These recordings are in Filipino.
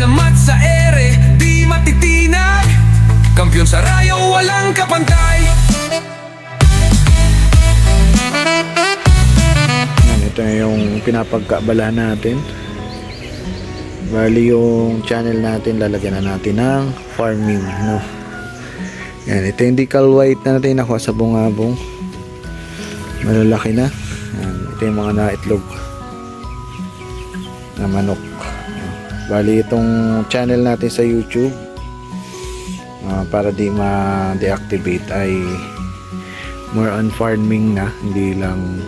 alamat sa ere, di matitinag. Kampiyon sa rayo, walang kapantay. Ito yung pinapagkaabalahan natin. Bali yung channel natin, lalagyan na natin ng farming, no? Yan, ito yung decal white na natin nakuha sa bungabong. Malalaki na. Yan, ito yung mga naitlog na manok. Bali itong channel natin sa YouTube, para di ma-deactivate, ay more on farming na, hindi lang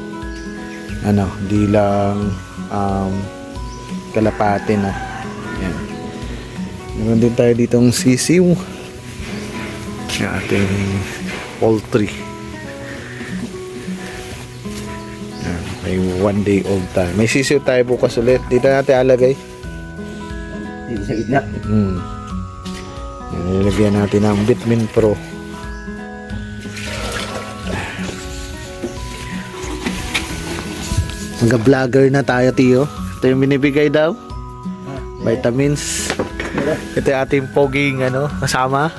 kalapate na. Yan. Meron din tayo ditong sisiw. Yung ating poultry. Yan. May 1 day old tayo. May sisiw tayo bukas ulit. Dito natin alagay. Dito sa gitna. Yan, nilagyan natin ng Vitamin Pro. Mag-vlogger na tayo, Tiyo. Ito yung binibigay daw. Vitamins. Ito yung ating poging kasama.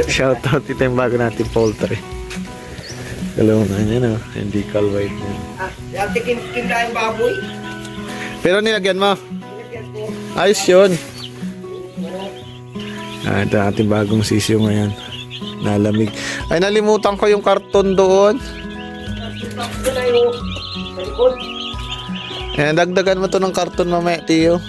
Shoutout. Ito yung bago natin poultry. Galungan yan, yung decal white yan. Dati kinlaing baboy. Pero nilagyan mo. Ayos yun. Ito ang ating bagong sisiyo ngayon. Nalamig. Ay, nalimutan ko yung karton doon. Dagdagan mo to ng karton mamaya, Tiyo.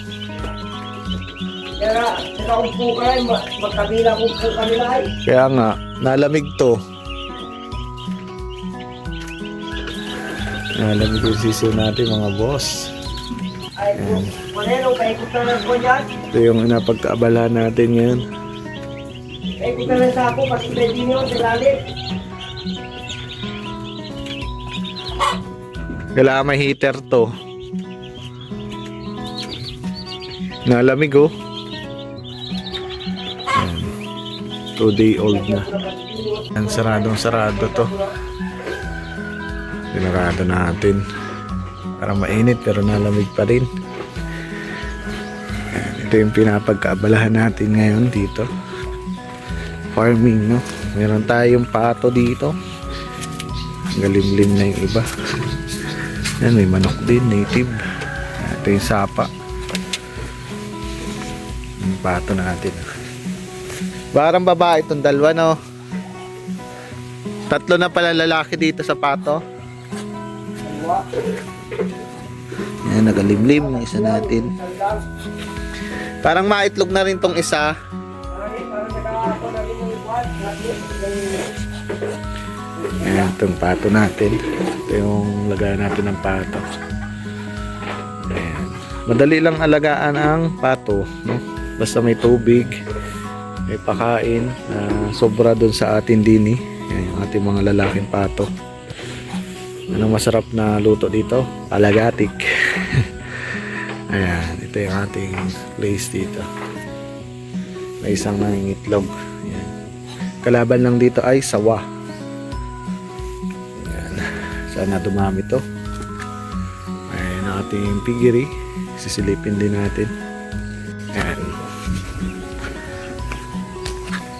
Kaya nakaupo ka, magkabila upo kami na. Kaya nga, nalamig to. Nalamig yung sisiyo natin, mga boss. Ay, manero, paikot na lang po dyan. Ito yung napagkaabalahan natin ngayon. Paikot na lang sa ako, kasi pwede nyo, sa lalim. Kailangan may heater to. Nalamig, oh. 2 day old na. Yan, sarado to. Pinarado natin. Parang mainit pero nalamig pa rin. Yan, ito yung pinapagkaabalahan natin ngayon dito. Farming, no? Meron tayong pato dito. Galimlim na yung iba. Yan, may manok din, native. Ito yung sapa. Yung pato natin. Parang babae itong dalawa, no? 3 na pala lalaki dito sa pato. Yan, nagalimlim yung isa natin. Parang maitlog na rin tong isa. Yan, itong pato natin. Ito yung lagayan natin ng pato. Ayan. Madali lang alagaan ang pato, no? Basta may tubig, may pakain na sobra dun sa atin dini. Yan yung ating mga lalaking pato. Anong masarap na luto dito? Alagatik. Ayan, ito yung ating place dito. May isang nangingitlog. Ayan. Kalaban lang dito ay sawa. Ayan. Sana dumami to. Ayan ang ating piggery. Sisilipin din natin. Ayan.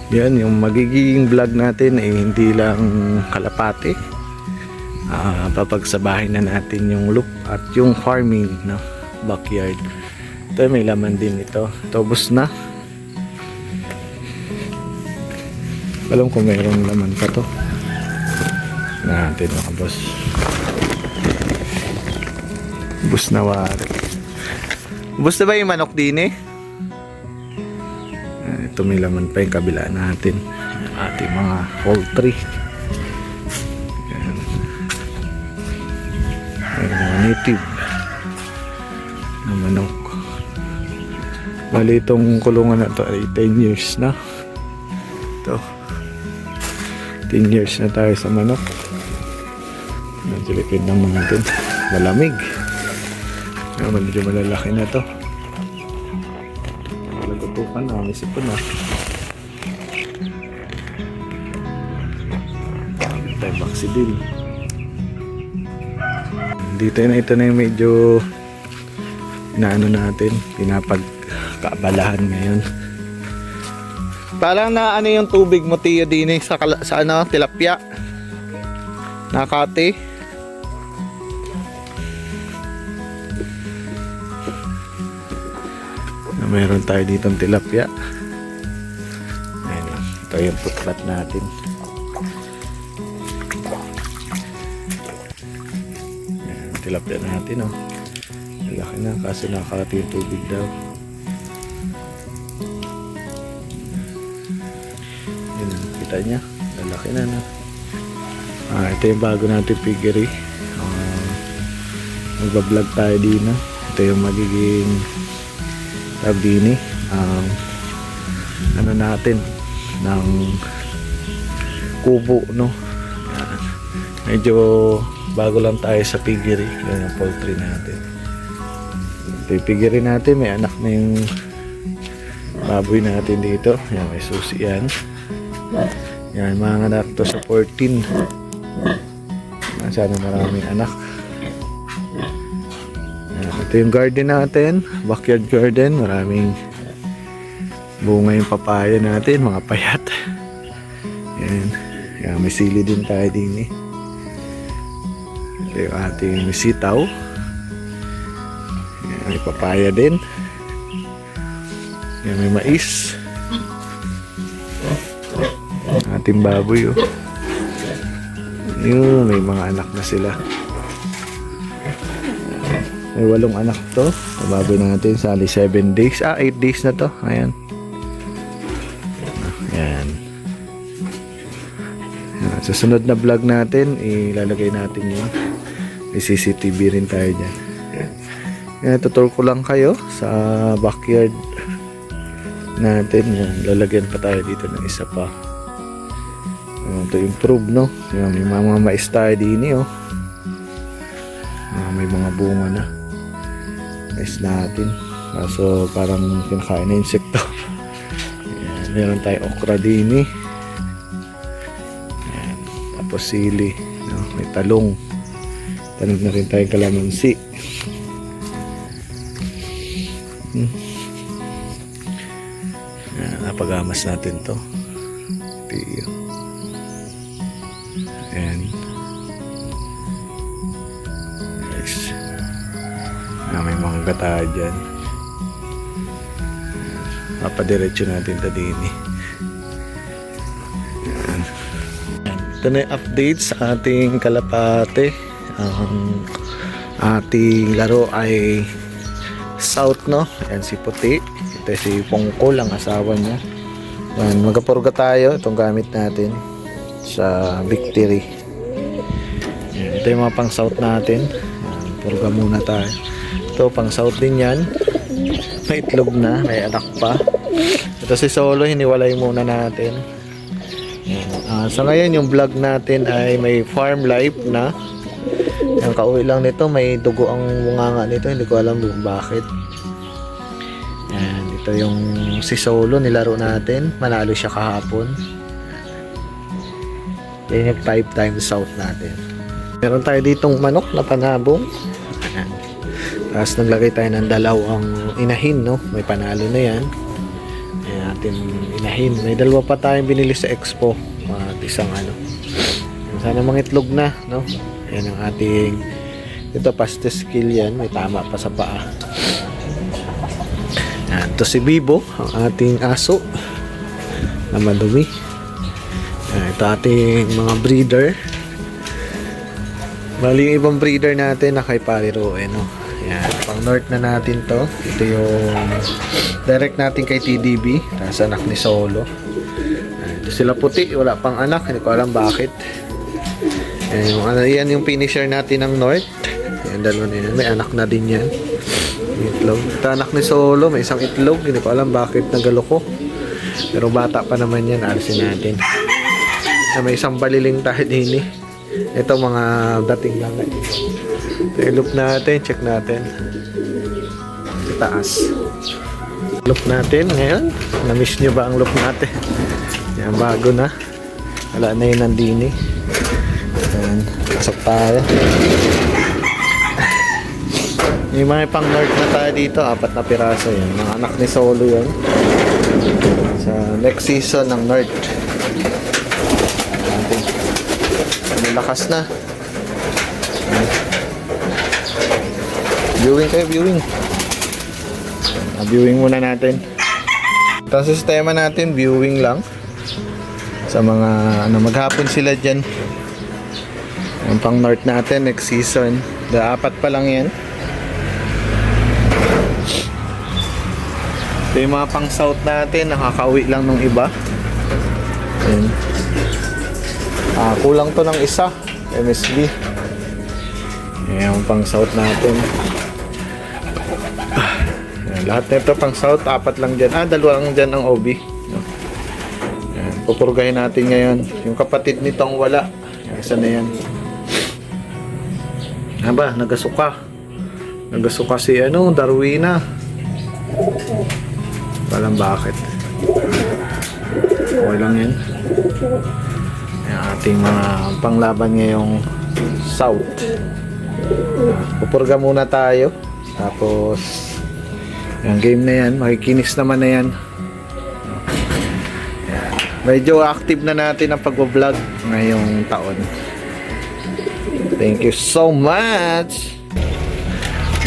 Yan, yung magiging vlog natin ay hindi lang kalapate. Papagsabahin na natin yung loop at yung farming, no? Backyard. Ito may laman din ito. Tobos na. Alam ko mayroong laman pa to. Natin mga boss. Bus na wari. Bus na ba yung manok din eh? Ito may laman pa yung kabila natin. Ating mga poultry. Ayan. Ayan, mga native na manok. Bali itong kulungan na to ay 10 years na. Ito 10 years na tayo sa manok. Natilipid ng mga natin. Malamig. Medyo malalaki na to. Nagutukan na, may sipon na. Tayo baksi din. Dito na, ito na yung medyo inaano natin, pinapagkaabalahan ngayon. Parang na ano yung tubig mo, Tiyo, din sa, sa ano, tilapia. Nakati. Meron tayo ditong tilapia. Ayan, ito yung putlat natin. Ayan, tilapia natin, oh. Laki na, kaso nakakati yung tubig daw. Ayan, kita niya, lalaki na, no? Ito yung bago natin piggery. Magbablog tayo din, no? Ito yung magiging tabini, ano natin, ng kubo, no? Ayan. Medyo bago lang tayo sa piggery. Yan yung poultry natin. Ito yung piggery natin, may anak na yung baboy natin dito. Yan, may susi yan. Yan, mga anak to sa 14. Sana maraming anak. Yan, ito yung garden natin, backyard garden. Maraming bunga yung papaya natin, mga payat. Yan, yan, may sili din tayo din eh. Ito yung ating sitaw. Yan, may papaya din. Yan, may mais. Ating baboy, oh. Yun, may mga anak na sila. May 8 anak to. Baboy natin sa 7 days. 8 days na to. Ayan. Ayan. Sa sunod na vlog natin, ilalagay natin yun. May CCTV rin tayo dyan. Ayan, tutur ko lang kayo sa backyard natin. Ayan, lalagyan pa tayo dito ng isa pa. To improve, no? Yan, may mga mais tayo din, oh. May mga bunga na mais natin, kaso parang kinakain na insekto. Yan, meron tayo okra din, yan, tapos sili, no? May talong, tanim na rin tayong kalamansi. Yan, napagamas natin to. Tiyo. Ayan. Nice. May mga gata dyan. Papadiretso natin ito din eh. Ayan. Ito na yung update sa ating kalapate. Ang ating laro ay South, no? Ayan si Puti. Ito si Pongkol, ang asawa niya. Ayan, magapurga tayo. Itong gamit natin sa Victory. Yan, ito yung mga pang south natin. Yan, purga muna tayo. Ito pang south din yan. May itlog na, may anak pa. Ito si Solo, hiniwalay muna natin. Yan. So ngayon yung vlog natin ay may farm life na. Yan, kauwi lang nito, may dugo ang bunganga nito, hindi ko alam bakit. Yan, ito yung si Solo, nilaro natin, manalo siya kahapon. Yan yung 5 times south natin. Meron tayo ditong manok na panabong. Ayan. Tapos naglagay tayo ng dalawang inahin, no? May panalo na yan. Ayan natin inahin. May dalawa pa tayong binili sa Expo. At isang ano. Sana mangitlog na, no? Ayan ang ating ito, pastes skill yan. May tama pa sa paa. Ayan. Ito si Bibo, ang ating aso na madumi. Ito ating mga breeder. Bali yung ibang breeder natin na kay Paliro, no? Yan, pang north na natin to. Ito yung direct natin kay TDB, tapos anak ni Solo. Ito sila Puti, wala pang anak, hindi ko alam bakit. Yan yung finisher natin ng north. Yan, dalawa na yan, may anak na din yan. Itlog. Ito anak ni Solo, may isang itlog, hindi ko alam bakit nagalo ko. Pero bata pa naman yan, alisin natin. May isang baliling tayo din eh. Ito mga dating lang. Ito yung loop natin. Check natin. Sa taas. Loop natin ngayon. Na-miss nyo ba ang loop natin? Yan, bago na. Wala na yun nandini. Pasok tayo. May mga pang nerd na tayo dito, 4 na piraso yan. Mga anak ni Solo yan. Sa next season ng nerd. Malakas na. Viewing kayo, viewing. Viewing muna natin. Ito ang sistema natin, viewing lang. Sa mga, maghapon sila dyan. Ang pang north natin, next season. 4 pa lang yan. Ito yung mga pang south natin, nakakauwi lang nung iba. Ayan. Kulang to ng isa, MSB. Ayan yung pang south natin. Ayan, lahat nito pang south, 4 lang dyan. 2 lang dyan ang OB. Ayan, pupurgahin natin ngayon. Yung kapatid nitong wala. Isa na yan. Ba, nagasuka. Nagasuka si Darwina. Walang bakit. Okay lang yan. Yung ating mga panglaban ngayong south. Pupurga muna tayo. Tapos yung game na yan, makikinis naman na yan. Medyo active na natin ang pag-vlog ngayong taon. Thank you so much.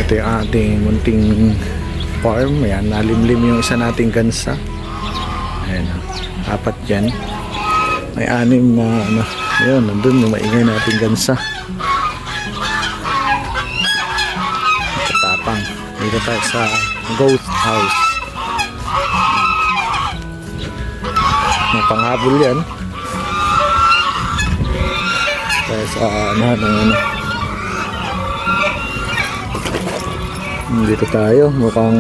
Ito yung ating munting farm. Ayan, nalimlim yung isa nating gansa. Ayan, 4 yan. May 6 na yun, nandun yung maingay nating gansa. Tapang. Dito tayo sa goat house. May panghabol yan. Tayo sa dito tayo. Mukhang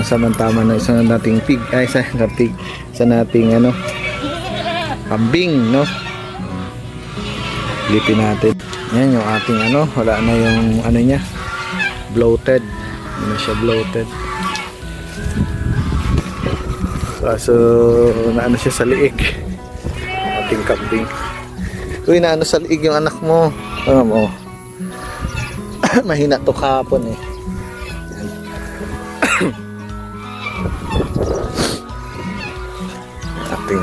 samantama na isa nating pig. Ay, isa nating kambing, no? Lipin natin. Yan yung ating wala na yung niya. Bloated. Hindi na siya bloated. Kaso naano siya sa liig. Ating kambing. Uy, naano sa liig yung anak mo. Mo. Mahina to kahapon eh. Ating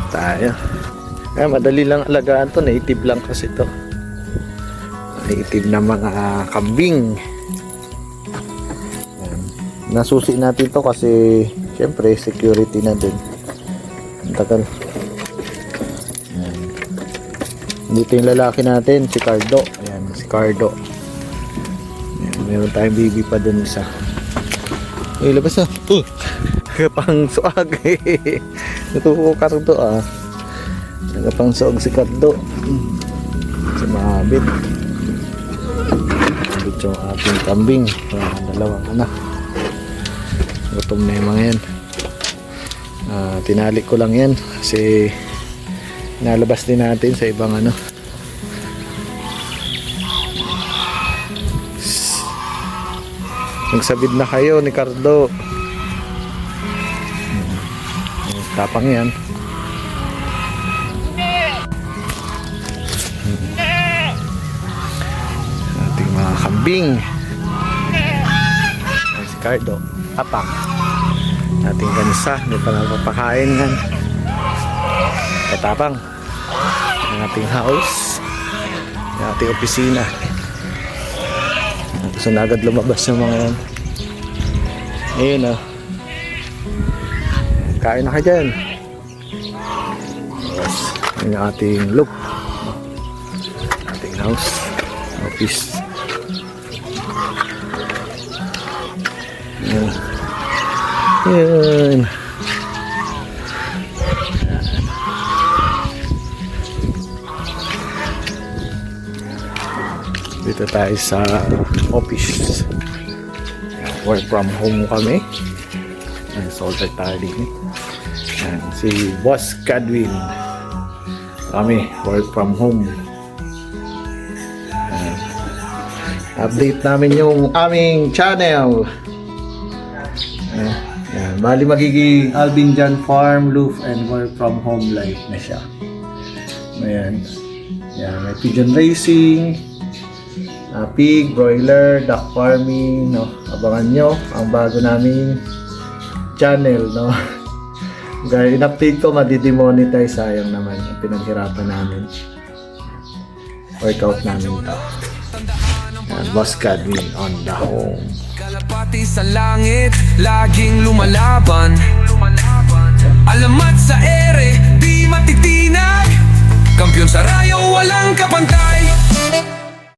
tayo. Madali lang alagaan to. Native lang kasi to. Native na mga kambing. Nasusi natin to kasi syempre security na din. Ang tagal. Dito yung lalaki natin, si Cardo. Ayan, si Cardo. Ayan, meron tayong baby pa dun isa. Ay, labas na. Pang suag. Natuko Cardo Nagapang suag si Cardo. Si Mahabit. Ito yung ating kambing. Dalawang anak. Gutom na yung mga yan. Tinali ko lang yan kasi nalabas din natin sa ibang nagsabid na kayo ni Cardo. Tapang yan. Ating mga kambing. Si Cardo tapang. Ating gansa, hindi pa napapakain yan. Katapang ang ating house, ang ating opisina. Gusto na agad lumabas yung mga yan. Ayun kain na ka dyan. Yes. Yung ating look, ating house, office. Yan. Dito tayo sa office. Work from home kami. Solver tayo din. Si Boss Cadwin. Kami, work from home. Update namin yung aming channel. Bali magiging Alvin John Farm, Loof, and Work from Home life na siya. Ayan. Ayan, may pigeon racing, pig, broiler, duck farming, no? Abangan nyo ang bago naming channel, no? Guys, in-update ko, madidemonetize, sayang naman yung pinaghirapan namin. Workout namin to. Ayan, Boss Cadmin on the home. Kalapati sa langit, laging lumalaban. Alamat sa ere, di matitinag. Kampiyon sa rayo, walang kapantay.